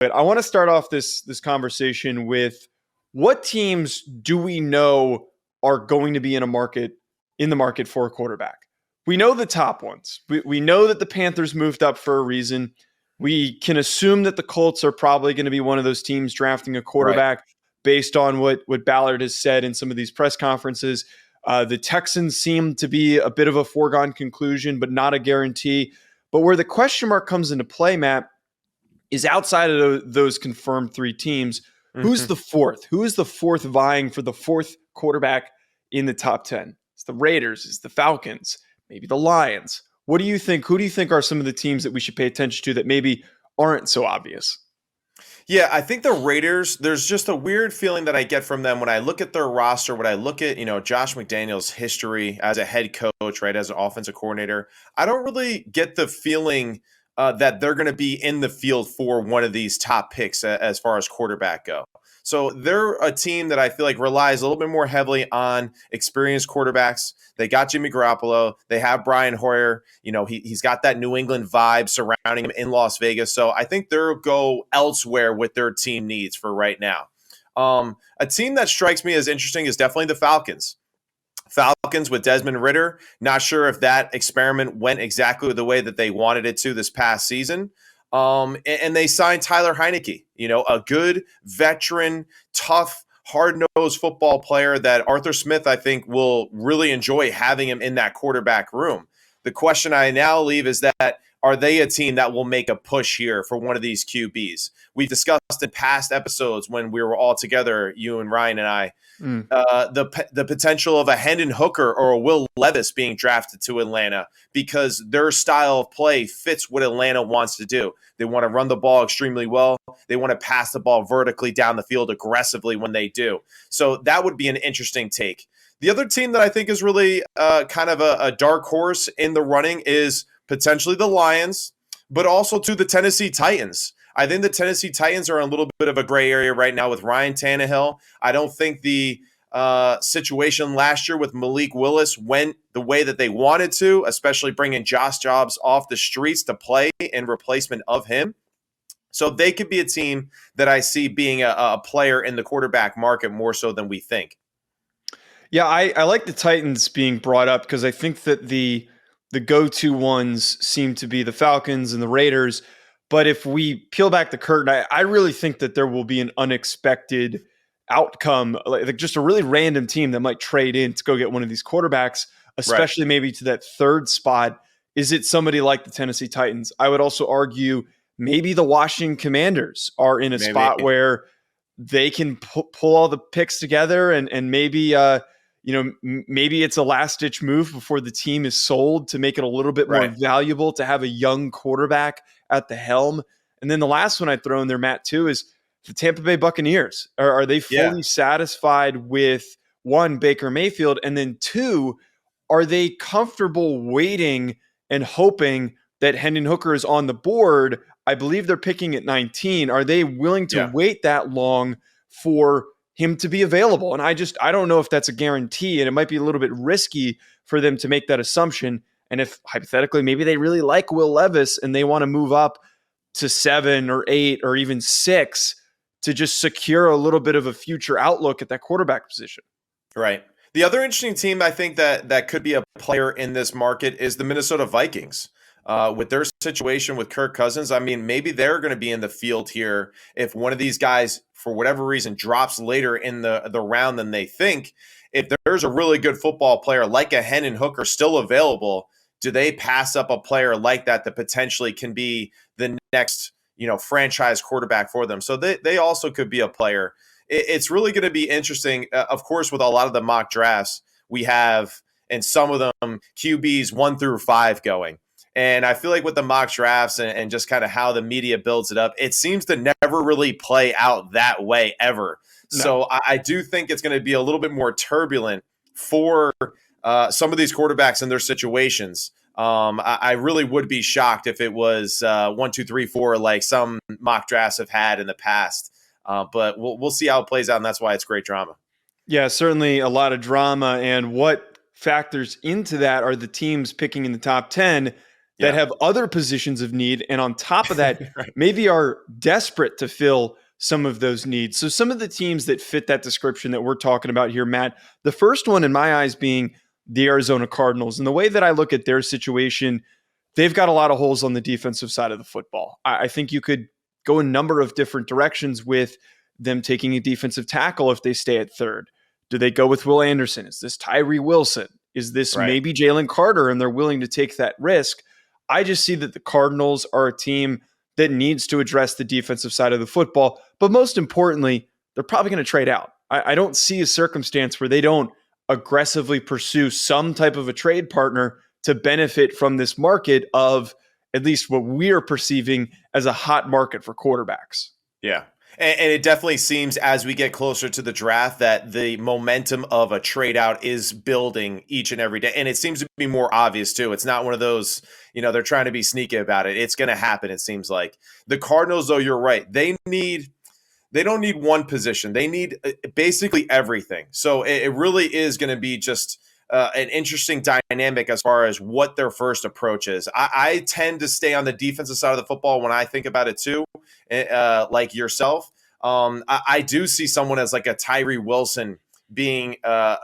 I want to start off this conversation with what teams do we know are going to be in the market for a quarterback? We know the top ones. We know that the Panthers moved up for a reason. We can assume that the Colts are probably going to be one of those teams drafting a Right. quarterback based on what Ballard has said in some of these press conferences. The Texans seem to be a bit of a foregone conclusion, but not a guarantee. But where the question mark comes into play, Matt, is outside of those confirmed three teams, who's the fourth? Who is the fourth vying for the fourth quarterback in the top 10? It's the Raiders, it's the Falcons, maybe the Lions. What do you think? Who do you think are some of the teams that we should pay attention to that maybe aren't so obvious? Yeah, I think the Raiders, there's just a weird feeling that I get from them when I look at their roster, when I look at, Josh McDaniels' history as a head coach, right, as an offensive coordinator. I don't really get the feeling that they're going to be in the field for one of these top picks as far as quarterback go. So they're a team that I feel like relies a little bit more heavily on experienced quarterbacks. They got Jimmy Garoppolo. They have Brian Hoyer. He's got that New England vibe surrounding him in Las Vegas. So I think they'll go elsewhere with their team needs for right now. A team that strikes me as interesting is definitely the Falcons. Falcons with Desmond Ridder. Not sure if that experiment went exactly the way that they wanted it to this past season. And they signed Tyler Heineke, a good veteran, tough, hard-nosed football player that Arthur Smith, I think, will really enjoy having him in that quarterback room. The question I now leave is that, are they a team that will make a push here for one of these QBs? We've discussed in past episodes when we were all together, you and Ryan and I, the potential of a Hendon Hooker or a Will Levis being drafted to Atlanta because their style of play fits what Atlanta wants to do. They want to run the ball extremely well. They want to pass the ball vertically down the field aggressively when they do. So that would be an interesting take. The other team that I think is really kind of a dark horse in the running is potentially the Lions, but also to the Tennessee Titans. I think the Tennessee Titans are in a little bit of a gray area right now with Ryan Tannehill. I don't think the situation last year with Malik Willis went the way that they wanted to, especially bringing Josh Jacobs off the streets to play in replacement of him. So they could be a team that I see being a player in the quarterback market more so than we think. Yeah, I like the Titans being brought up because I think that the go-to ones seem to be the Falcons and the Raiders. But if we peel back the curtain, I really think that there will be an unexpected outcome, like just a really random team that might trade in to go get one of these quarterbacks, especially maybe to that third spot. Is it somebody like the Tennessee Titans? I would also argue maybe the Washington Commanders are in a spot where they can pull all the picks together and maybe maybe it's a last-ditch move before the team is sold to make it a little bit more valuable to have a young quarterback at the helm. And then the last one I'd throw in there, Matt, too, is the Tampa Bay Buccaneers. Are they fully satisfied with, one, Baker Mayfield, and then two, are they comfortable waiting and hoping that Hendon Hooker is on the board? I believe they're picking at 19. Are they willing to wait that long for him to be available? And I don't know if that's a guarantee, and it might be a little bit risky for them to make that assumption. And if hypothetically, maybe they really like Will Levis and they want to move up to 7 or 8 or even 6 to just secure a little bit of a future outlook at that quarterback position. Right. The other interesting team I think that could be a player in this market is the Minnesota Vikings. With their situation with Kirk Cousins, I mean, maybe they're going to be in the field here if one of these guys, for whatever reason, drops later in the round than they think. If there's a really good football player like a Hendon Hooker still available, do they pass up a player like that potentially can be the next, franchise quarterback for them? So they also could be a player. It's really going to be interesting. Of course, with a lot of the mock drafts, we have, and some of them, QBs 1 through 5 going. And I feel like with the mock drafts and just kind of how the media builds it up, it seems to never really play out that way ever. No. So I do think it's going to be a little bit more turbulent for some of these quarterbacks in their situations. I really would be shocked if it was 1, 2, 3, 4 like some mock drafts have had in the past. But we'll see how it plays out, and that's why it's great drama. Yeah, certainly a lot of drama. And what factors into that are the teams picking in the top 10 that Yeah. have other positions of need. And on top of that, Right. maybe are desperate to fill some of those needs. So some of the teams that fit that description that we're talking about here, Matt, the first one in my eyes being the Arizona Cardinals. And the way that I look at their situation, they've got a lot of holes on the defensive side of the football. I think you could go a number of different directions with them taking a defensive tackle if they stay at third. Do they go with Will Anderson? Is this Tyree Wilson? Is this Right. maybe Jalen Carter and they're willing to take that risk? I just see that the Cardinals are a team that needs to address the defensive side of the football. But most importantly, they're probably going to trade out. I don't see a circumstance where they don't aggressively pursue some type of a trade partner to benefit from this market of at least what we're perceiving as a hot market for quarterbacks. Yeah. And it definitely seems as we get closer to the draft that the momentum of a trade out is building each and every day. And it seems to be more obvious too. It's not one of those, they're trying to be sneaky about it. It's going to happen, it seems like. The Cardinals, though, you're right. They don't need one position. They need basically everything. So it really is going to be just an interesting dynamic as far as what their first approach is. I tend to stay on the defensive side of the football when I think about it too, like yourself. I do see someone as like a Tyree Wilson being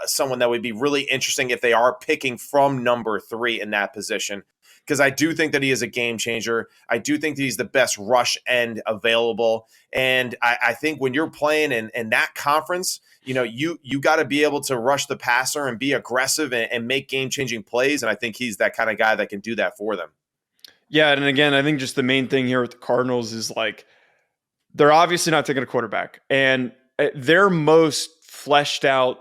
someone that would be really interesting if they are picking from number 3 in that position. Because I do think that he is a game changer. I do think that he's the best rush end available. And I think when you're playing in that conference, you got to be able to rush the passer and be aggressive and make game-changing plays. And I think he's that kind of guy that can do that for them. Yeah, and again, I think just the main thing here with the Cardinals is like they're obviously not taking a quarterback. And their most fleshed out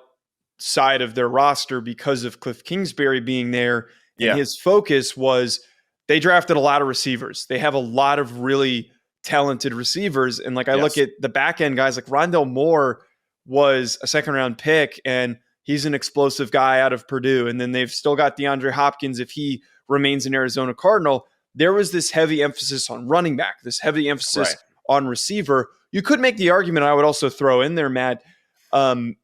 side of their roster because of Cliff Kingsbury being there. And his focus was they drafted a lot of receivers. They have a lot of really talented receivers. And like I look at the back end guys like Rondell Moore was a second round pick and he's an explosive guy out of Purdue. And then they've still got DeAndre Hopkins if he remains an Arizona Cardinal. There was this heavy emphasis on running back, this heavy emphasis on receiver. You could make the argument, I would also throw in there, Matt,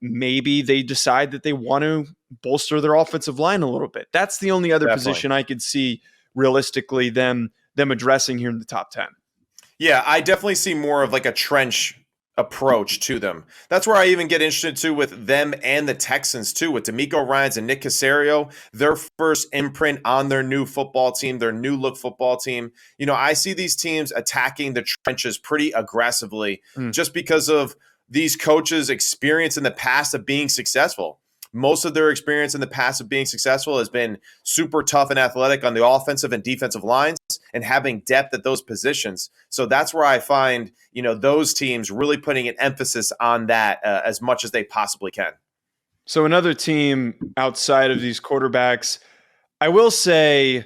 maybe they decide that they want to bolster their offensive line a little bit. That's the only other position I could see realistically them addressing here in the top 10. Yeah, I definitely see more of like a trench approach to them. That's where I even get interested too with them and the Texans too, with DeMeco Ryans and Nick Caserio, their first imprint on their new football team, their new look football team. I see these teams attacking the trenches pretty aggressively just because of these coaches' experience in the past of being successful. Most of their experience in the past of being successful has been super tough and athletic on the offensive and defensive lines and having depth at those positions. So that's where I find, those teams really putting an emphasis on that as much as they possibly can. So another team outside of these quarterbacks, I will say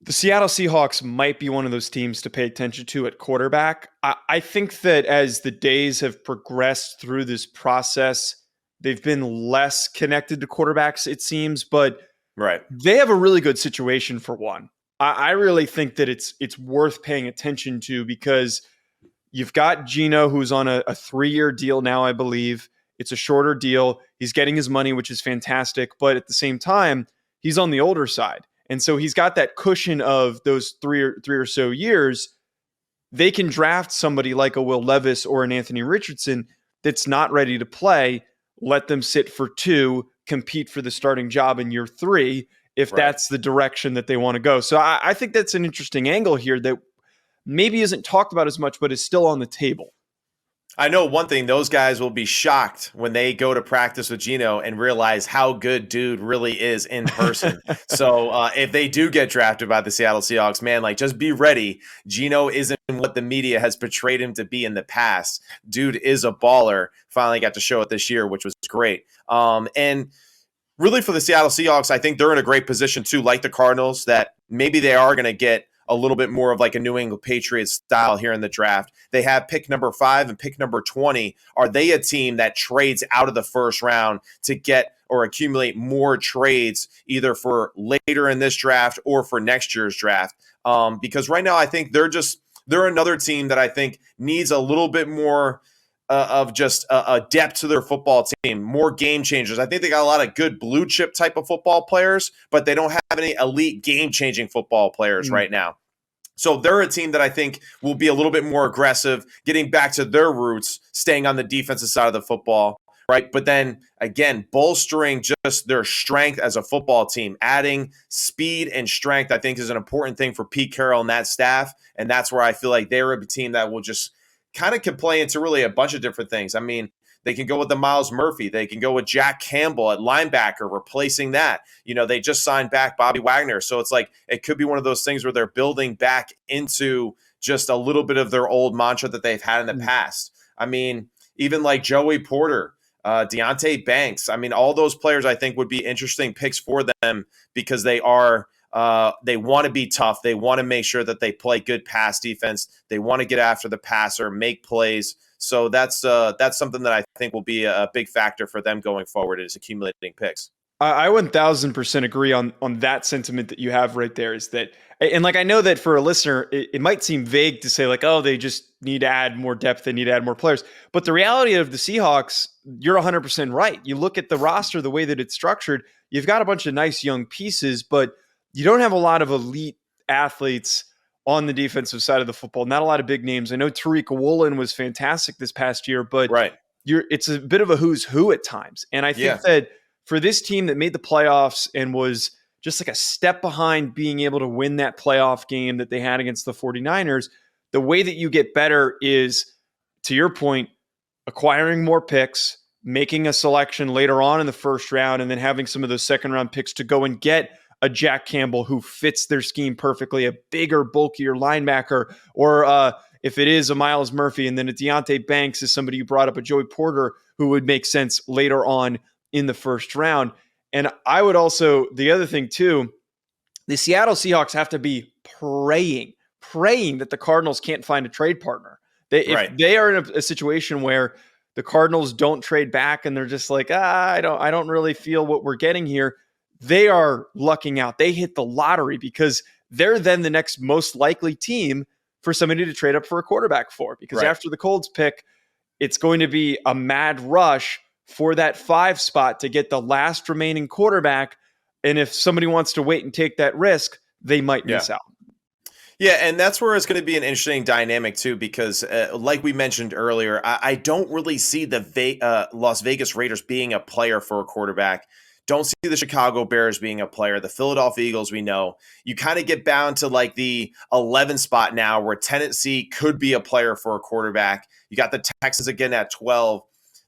the Seattle Seahawks might be one of those teams to pay attention to at quarterback. I think that as the days have progressed through this process, they've been less connected to quarterbacks, it seems, but they have a really good situation for one. I really think that it's worth paying attention to because you've got Geno, who's on a 3-year deal now, I believe. It's a shorter deal. He's getting his money, which is fantastic. But at the same time, he's on the older side. And so he's got that cushion of those three or so years. They can draft somebody like a Will Levis or an Anthony Richardson that's not ready to play, let them sit for 2, compete for the starting job in year 3, if that's the direction that they want to go. So I think that's an interesting angle here that maybe isn't talked about as much, but is still on the table. I know one thing, those guys will be shocked when they go to practice with Geno and realize how good dude really is in person. So if they do get drafted by the Seattle Seahawks, man, like just be ready. Geno isn't what the media has portrayed him to be in the past. Dude is a baller. Finally got to show it this year, which was great. And really for the Seattle Seahawks, I think they're in a great position too, like the Cardinals, that maybe they are going to get a little bit more of like a New England Patriots style here in the draft. They have pick number 5 and pick number 20. Are they a team that trades out of the first round to get or accumulate more trades either for later in this draft or for next year's draft? Because right now I think they're another team that I think needs a little bit more of just a depth to their football team, more game changers. I think they got a lot of good blue chip type of football players, but they don't have any elite game changing football players right now. So they're a team that I think will be a little bit more aggressive, getting back to their roots, staying on the defensive side of the football, right? But then again, bolstering just their strength as a football team, adding speed and strength, I think is an important thing for Pete Carroll and that staff. And that's where I feel like they're a team that will just kind of can play into really a bunch of different things. I mean, they can go with the Miles Murphy. They can go with Jack Campbell at linebacker, replacing that. You know, they just signed back Bobby Wagner. So it's like it could be one of those things where they're building back into just a little bit of their old mantra that they've had in the past. I mean, even like Joey Porter, Deontay Banks. I mean, all those players I think would be interesting picks for them because they are they want to be tough. They want to make sure that they play good pass defense. They want to get after the passer, make plays. So that's something that I think will be a big factor for them going forward is accumulating picks. I 1000% agree on that sentiment that you have right there is that, and like, I know that for a listener, it might seem vague to say like, oh, they just need to add more depth. They need to add more players. But the reality of the Seahawks, you're 100% right. You look at the roster, the way that it's structured, you've got a bunch of nice young pieces, but you don't have a lot of elite athletes on the defensive side of the football. Not a lot of big names. I know Tariq Woolen was fantastic this past year, but it's a bit of a who's who at times. And I think that for this team that made the playoffs and was just like a step behind being able to win that playoff game that they had against the 49ers, the way that you get better is, to your point, acquiring more picks, making a selection later on in the first round, and then having some of those second round picks to go and get a Jack Campbell who fits their scheme perfectly, a bigger, bulkier linebacker, or if it is a Miles Murphy, and then a Deontay Banks is somebody you brought up, a Joey Porter, who would make sense later on in the first round. And I would also, the other thing too, the Seattle Seahawks have to be praying that the Cardinals can't find a trade partner. If they are in a situation where the Cardinals don't trade back and they're just like, I don't really feel what we're getting here, they are lucking out. They hit the lottery because they're then the next most likely team for somebody to trade up for a quarterback for. Because after the Colts pick, it's going to be a mad rush for that 5 spot to get the last remaining quarterback. And if somebody wants to wait and take that risk, they might miss out. Yeah, and that's where it's going to be an interesting dynamic too, because like we mentioned earlier, I don't really see the Las Vegas Raiders being a player for a quarterback. Don't see the Chicago Bears being a player. The Philadelphia Eagles, we know. You kind of get bound to like the 11 spot now where Tennessee could be a player for a quarterback. You got the Texans again at 12.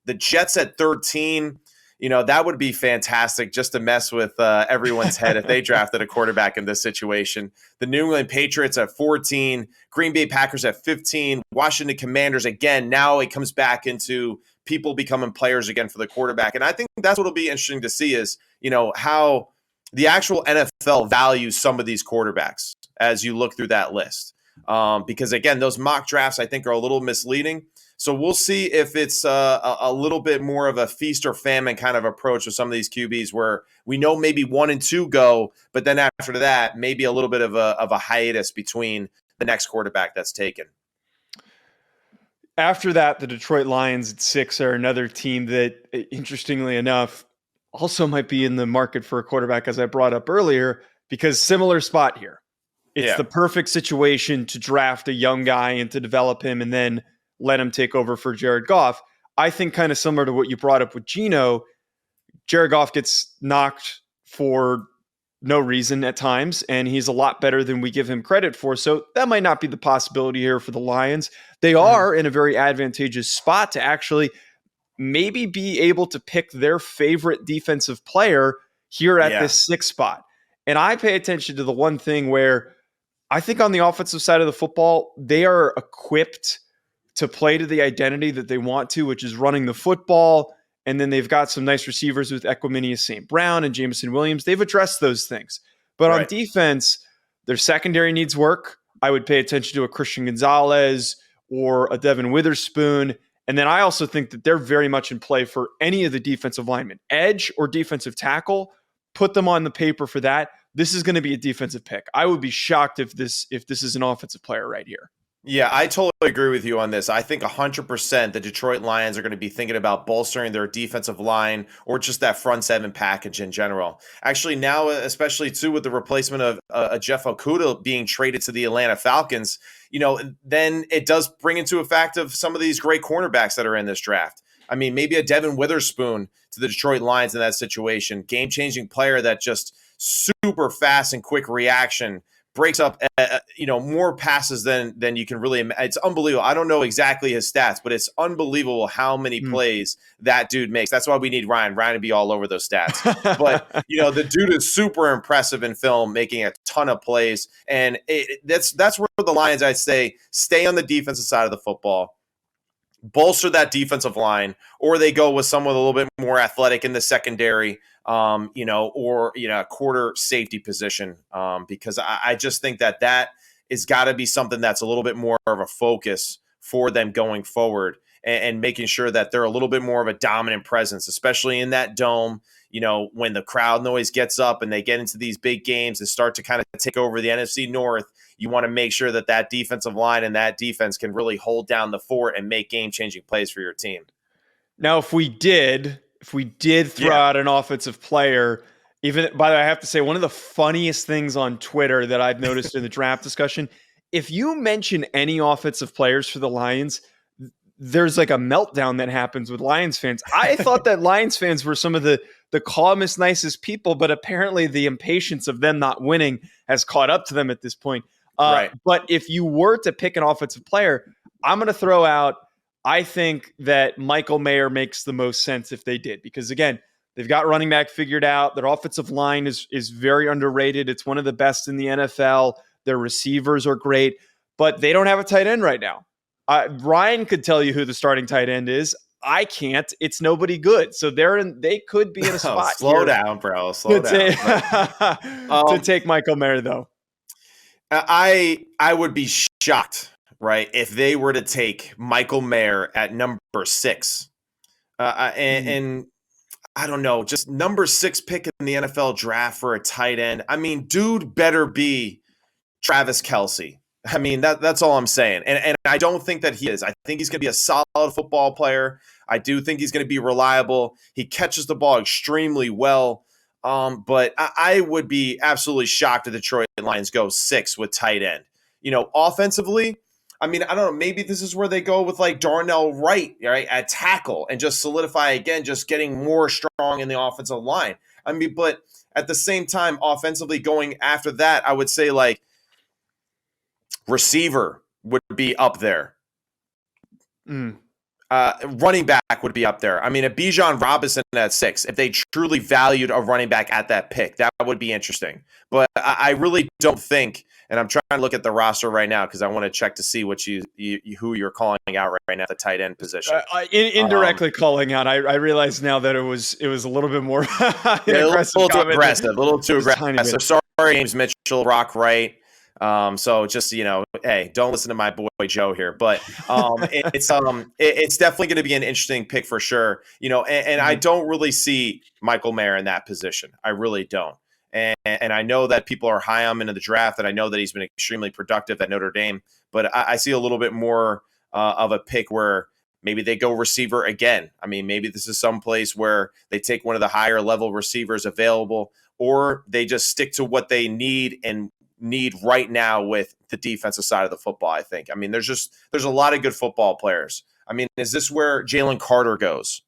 The Jets at 13. You know, that would be fantastic just to mess with everyone's head if they drafted a quarterback in this situation. The New England Patriots at 14. Green Bay Packers at 15. Washington Commanders again. Now it comes back into people becoming players again for the quarterback. And I think that's what will be interesting to see is, you know, how the actual NFL values some of these quarterbacks as you look through that list. Because, again, those mock drafts, I think, are a little misleading. So we'll see if it's a little bit more of a feast or famine kind of approach with some of these QBs where we know maybe 1 and 2 go, but then after that, maybe a little bit of a hiatus between the next quarterback that's taken. After that, the Detroit Lions at 6 are another team that, interestingly enough, also might be in the market for a quarterback, as I brought up earlier, because similar spot here. It's the perfect situation to draft a young guy and to develop him and then let him take over for Jared Goff. I think kind of similar to what you brought up with Geno, Jared Goff gets knocked for no reason at times, and he's a lot better than we give him credit for. So that might not be the possibility here for the Lions. They are in a very advantageous spot to actually maybe be able to pick their favorite defensive player here at this 6th spot. And I pay attention to the one thing where I think on the offensive side of the football, they are equipped to play to the identity that they want to, which is running the football. And then they've got some nice receivers with Equanimeous St. Brown and Jameson Williams. They've addressed those things. But on defense, their secondary needs work. I would pay attention to a Christian Gonzalez or a Devin Witherspoon. And then I also think that they're very much in play for any of the defensive linemen. Edge or defensive tackle, put them on the paper for that. This is going to be a defensive pick. I would be shocked if this is an offensive player right here. Yeah, I totally agree with you on this. I think 100% the Detroit Lions are going to be thinking about bolstering their defensive line or just that front seven package in general. Actually, now, especially too, with the replacement of Jeff Okudah being traded to the Atlanta Falcons, then it does bring into effect of some of these great cornerbacks that are in this draft. I mean, maybe a Devin Witherspoon to the Detroit Lions in that situation, game-changing player that just super fast and quick reaction breaks up, more passes than you can really. It's unbelievable. I don't know exactly his stats, but it's unbelievable how many plays that dude makes. That's why we need Ryan to be all over those stats. But the dude is super impressive in film, making a ton of plays, and that's where the Lions, I'd say, stay on the defensive side of the football, bolster that defensive line, or they go with someone a little bit more athletic in the secondary, or a quarter safety position, because I just think that is got to be something that's a little bit more of a focus for them going forward, and making sure that they're a little bit more of a dominant presence, especially in that dome. When the crowd noise gets up and they get into these big games and start to kind of take over the NFC North, you want to make sure that defensive line and that defense can really hold down the fort and make game-changing plays for your team. Now, if we did throw out an offensive player, even by the way, I have to say one of the funniest things on Twitter that I've noticed in the draft discussion, if you mention any offensive players for the Lions, there's like a meltdown that happens with Lions fans. I thought that Lions fans were some of the calmest, nicest people, but apparently the impatience of them not winning has caught up to them at this point. Right. But if you were to pick an offensive player, I'm going to throw out, I think that Michael Mayer makes the most sense if they did, because again, they've got running back figured out. Their offensive line is very underrated. It's one of the best in the NFL. Their receivers are great, but they don't have a tight end right now. Ryan could tell you who the starting tight end is. I can't. It's nobody good. So they could be in a spot. Slow down, bro. Slow down. To take Michael Mayer, though. I would be shocked, right, if they were to take Michael Mayer at number 6. And I don't know, just number 6 pick in the NFL draft for a tight end. I mean, dude better be Travis Kelce. I mean, that's all I'm saying. And I don't think that he is. I think he's going to be a solid football player. I do think he's going to be reliable. He catches the ball extremely well. But I would be absolutely shocked if the Detroit Lions go 6 with tight end. Offensively, I mean, I don't know. Maybe this is where they go with like Darnell Wright, right, at tackle, and just solidify again, just getting more strong in the offensive line. I mean, but at the same time, offensively going after that, I would say like receiver would be up there. Running back would be up there. I mean, a Bijan Robinson at 6, if they truly valued a running back at that pick, that would be interesting. But I really don't think, and I'm trying to look at the roster right now because I want to check to see what who you're calling out right now at the tight end position. Indirectly calling out. I realize now that it was a little bit more a little too aggressive. Sorry, James Mitchell, Rock Wright. So just, hey, don't listen to my boy Joe here, but it's definitely going to be an interesting pick for sure. And I don't really see Michael Mayer in that position. I really don't. And I know that people are high on him in the draft, and I know that he's been extremely productive at Notre Dame, but I see a little bit more of a pick where maybe they go receiver again. I mean, maybe this is some place where they take one of the higher level receivers available, or they just stick to what they need right now with the defensive side of the football, I think. I mean, there's a lot of good football players. I mean, is this where Jalen Carter goes,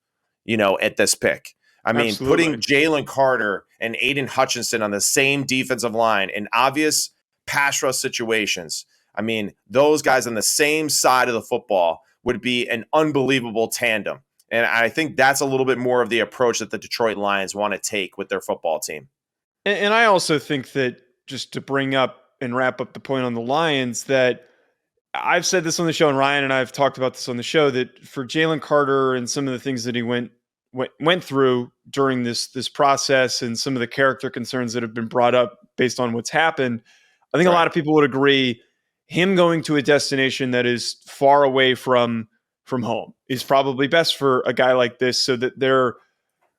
at this pick? I mean, Absolutely. Putting Jalen Carter and Aiden Hutchinson on the same defensive line in obvious pass rush situations. I mean, those guys on the same side of the football would be an unbelievable tandem. And I think that's a little bit more of the approach that the Detroit Lions want to take with their football team. And I also think that, just to bring up and wrap up the point on the Lions, that I've said this on the show, and Ryan and I have talked about this on the show, that for Jalen Carter and some of the things that he went through during this process and some of the character concerns that have been brought up based on what's happened, I think a lot of people would agree him going to a destination that is far away from home is probably best for a guy like this, so that they're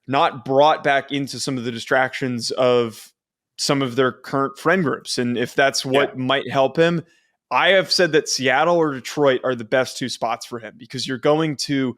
not brought back into some of the distractions of some of their current friend groups. And if that's what might help him, I have said that Seattle or Detroit are the best two spots for him because you're going to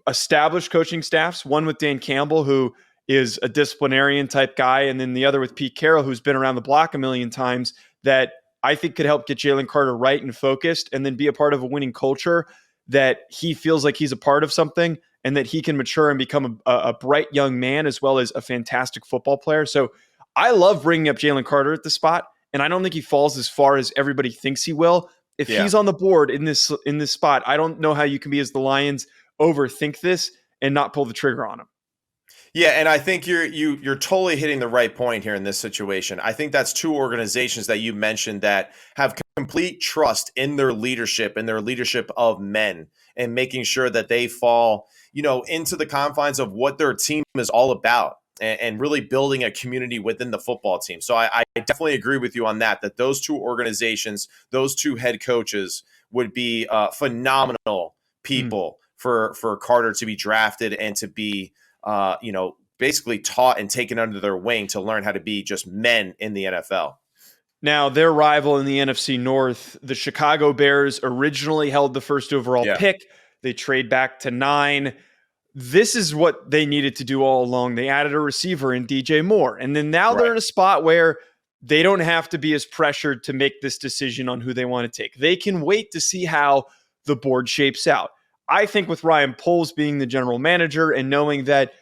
established coaching staffs, one with Dan Campbell, who is a disciplinarian type guy, and then the other with Pete Carroll, who's been around the block a million times, that I think could help get Jalen Carter right and focused and then be a part of a winning culture that he feels like he's a part of something and that he can mature and become a bright young man as well as a fantastic football player. So I love bringing up Jalen Carter at the spot, and I don't think he falls as far as everybody thinks he will. If he's on the board in this spot, I don't know how you can be as the Lions overthink this and not pull the trigger on him. Yeah, and I think you're totally hitting the right point here in this situation. I think that's two organizations that you mentioned that have complete trust in their leadership and their leadership of men and making sure that they fall, into the confines of what their team is all about and really building a community within the football team. So I definitely agree with you on that those two organizations, those two head coaches would be phenomenal people for Carter to be drafted and to be basically taught and taken under their wing to learn how to be just men in the NFL. Now, their rival in the NFC North, the Chicago Bears, originally held the first overall pick. They trade back to 9. This is what they needed to do all along. They added a receiver in DJ Moore. And then now they're in a spot where they don't have to be as pressured to make this decision on who they want to take. They can wait to see how the board shapes out. I think with Ryan Poles being the general manager and knowing that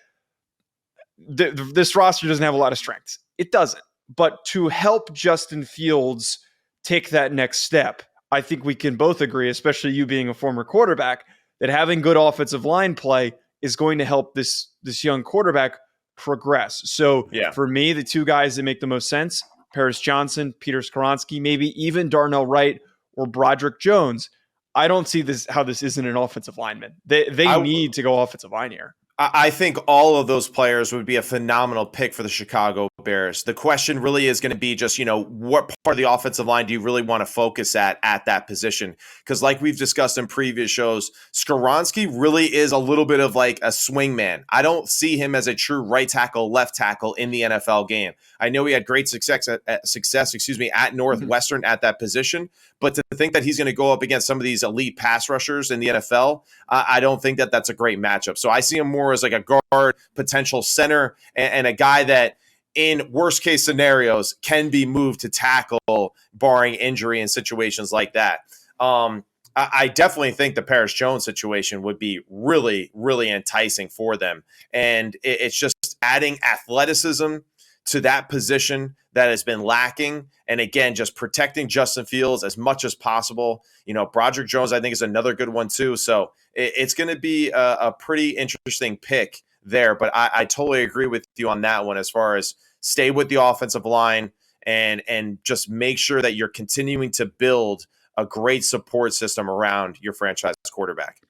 this roster doesn't have a lot of strengths, it doesn't. But to help Justin Fields take that next step, I think we can both agree, especially you being a former quarterback, that having good offensive line play is going to help this young quarterback progress. So for me, the two guys that make the most sense, Paris Johnson, Peter Skoronski, maybe even Darnell Wright or Broderick Jones. I don't see how this isn't an offensive lineman. They need to go offensive line here. I think all of those players would be a phenomenal pick for the Chicago Bears. The question really is going to be just, what part of the offensive line do you really want to focus at that position? Because like we've discussed in previous shows, Skoronski really is a little bit of like a swing man. I don't see him as a true right tackle, left tackle in the NFL game. I know he had great success at Northwestern at that position, but to think that he's going to go up against some of these elite pass rushers in the NFL, I don't think that that's a great matchup. So I see him more as like a guard, potential center, and a guy that in worst case scenarios can be moved to tackle barring injury in situations like that. I definitely think the Paris Jones situation would be really, really enticing for them. And it's just adding athleticism to that position that has been lacking. And again, just protecting Justin Fields as much as possible. Broderick Jones, I think, is another good one too. So it's going to be a pretty interesting pick there. But I totally agree with you on that one as far as stay with the offensive line and just make sure that you're continuing to build a great support system around your franchise quarterback.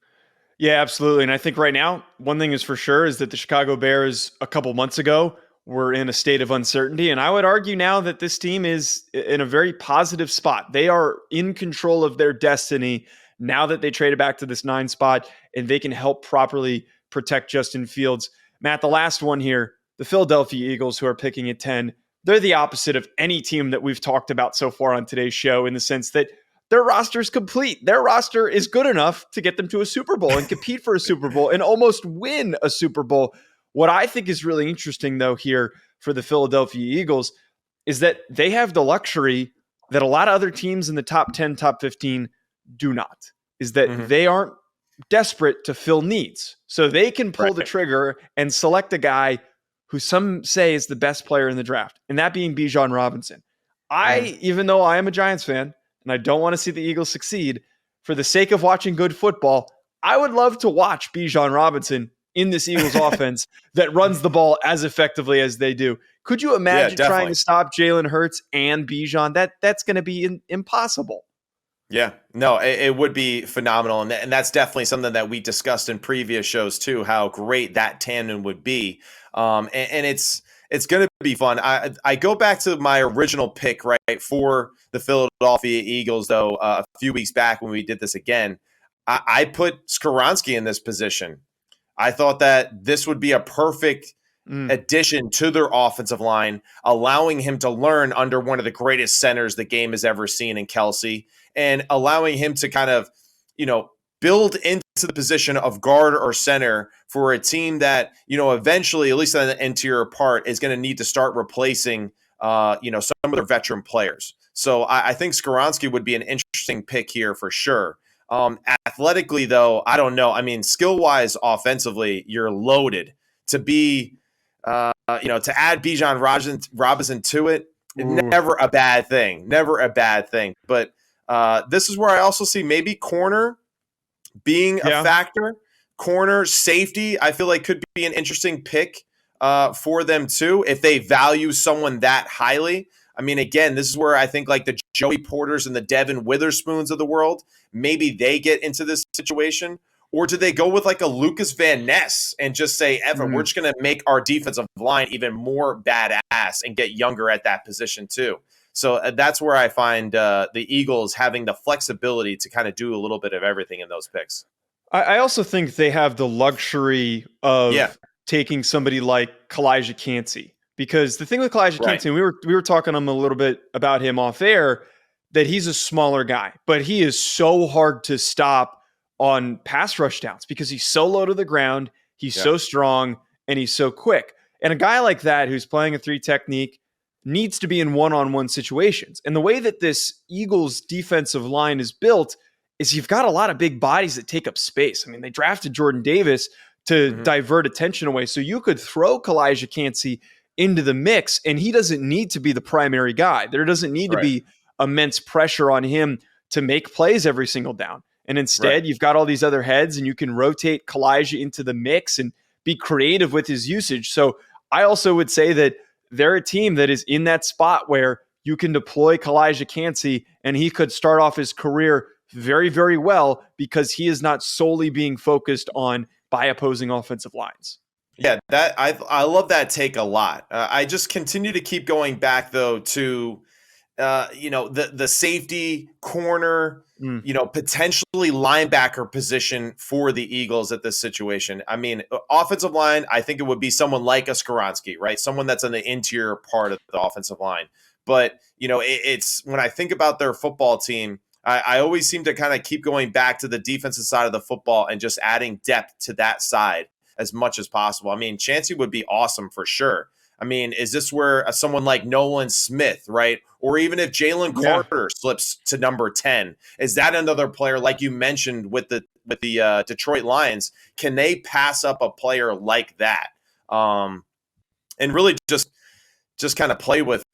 Yeah, absolutely. And I think right now, one thing is for sure is that the Chicago Bears a couple months ago were in a state of uncertainty. And I would argue now that this team is in a very positive spot. They are in control of their destiny now that they traded back to this 9 spot and they can help properly protect Justin Fields. Matt, the last one here, the Philadelphia Eagles, who are picking at 10, they're the opposite of any team that we've talked about so far on today's show in the sense that their roster is complete. Their roster is good enough to get them to a Super Bowl and compete for a Super Bowl and almost win a Super Bowl. What I think is really interesting, though, here for the Philadelphia Eagles is that they have the luxury that a lot of other teams in the top 10, top 15 do not, is that they aren't desperate to fill needs. So they can pull the trigger and select a guy who some say is the best player in the draft, and that being Bijan Robinson. Even though I am a Giants fan and I don't want to see the Eagles succeed, for the sake of watching good football, I would love to watch Bijan Robinson in this Eagles offense that runs the ball as effectively as they do. Could you imagine trying to stop Jalen Hurts and Bijan? That's going to be impossible. Yeah, no, it would be phenomenal. And that's definitely something that we discussed in previous shows too, how great that tandem would be. And it's going to be fun. I go back to my original pick, right, for the Philadelphia Eagles, though, a few weeks back when we did this again. I put Skoronski in this position. I thought that this would be a perfect Mm. addition to their offensive line, allowing him to learn under one of the greatest centers the game has ever seen in Kelsey, and allowing him to kind of, build into the position of guard or center for a team that, eventually, at least on the interior part, is going to need to start replacing, some of their veteran players. So I think Skoronski would be an interesting pick here for sure. Athletically, though, I don't know. I mean, skill-wise, offensively, you're loaded. To be, to add Bijan Robinson to it, Ooh. never a bad thing. Never a bad thing. But this is where I also see maybe corner being a Yeah. factor. Corner, safety, I feel like could be an interesting pick for them too, if they value someone that highly. I mean, again, this is where I think like the Joey Porters and the Devin Witherspoons of the world, maybe they get into this situation. Or do they go with like a Lucas Van Ness and just say, Evan, we're Mm. just going to make our defensive line even more badass and get younger at that position too? So that's where I find the Eagles having the flexibility to kind of do a little bit of everything in those picks. I also think they have the luxury Yeah, of taking somebody like Kalijah Cansey, because the thing with Kalijah right. Cansey, and we were talking a little bit about him off air, that he's a smaller guy, but he is so hard to stop on pass rush downs because he's so low to the ground, he's Yeah. so strong, and he's so quick. And a guy like that who's playing a 3 technique needs to be in one-on-one situations. And the way that this Eagles defensive line is built is you've got a lot of big bodies that take up space. I mean, they drafted Jordan Davis to Mhm. divert attention away. So you could throw Kalijah Cansey into the mix, and he doesn't need to be the primary guy. There doesn't need to Right. be immense pressure on him to make plays every single down. And Right. instead, you've got all these other heads, and you can rotate Kalijah into the mix and be creative with his usage. So I also would say that they're a team that is in that spot where you can deploy Kalijah Cansey, and he could start off his career very, very well because he is not solely being focused on by opposing offensive lines. Yeah, that I love that take a lot. I just continue to keep going back though to the safety corner, Mm. potentially linebacker position for the Eagles at this situation. I mean, offensive line, I think it would be someone like a Skoronski, right? Someone that's on the interior part of the offensive line. But, it's when I think about their football team, I always seem to kind of keep going back to the defensive side of the football and just adding depth to that side as much as possible. I mean, Chancey would be awesome for sure. I mean, is this where someone like Nolan Smith, right? Or even if Jalen Yeah. Carter slips to number 10, is that another player like you mentioned with the Detroit Lions? Can they pass up a player like that? And really just kind of play with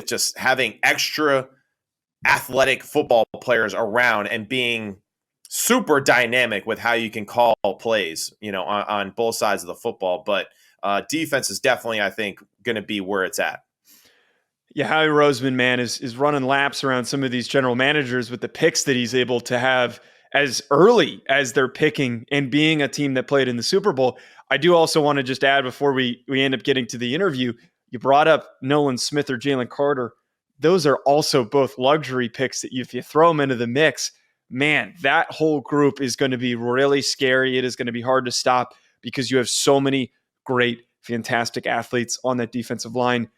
just having extra athletic football players around and being super dynamic with how you can call plays, on both sides of the football. But defense is definitely, I think, going to be where it's at. Yeah, Howie Roseman, man, is running laps around some of these general managers with the picks that he's able to have as early as they're picking and being a team that played in the Super Bowl. I do also want to just add before we end up getting to the interview, you brought up Nolan Smith or Jalen Carter. Those are also both luxury picks that if you throw them into the mix, man, that whole group is going to be really scary. It is going to be hard to stop because you have so many great, fantastic athletes on that defensive line.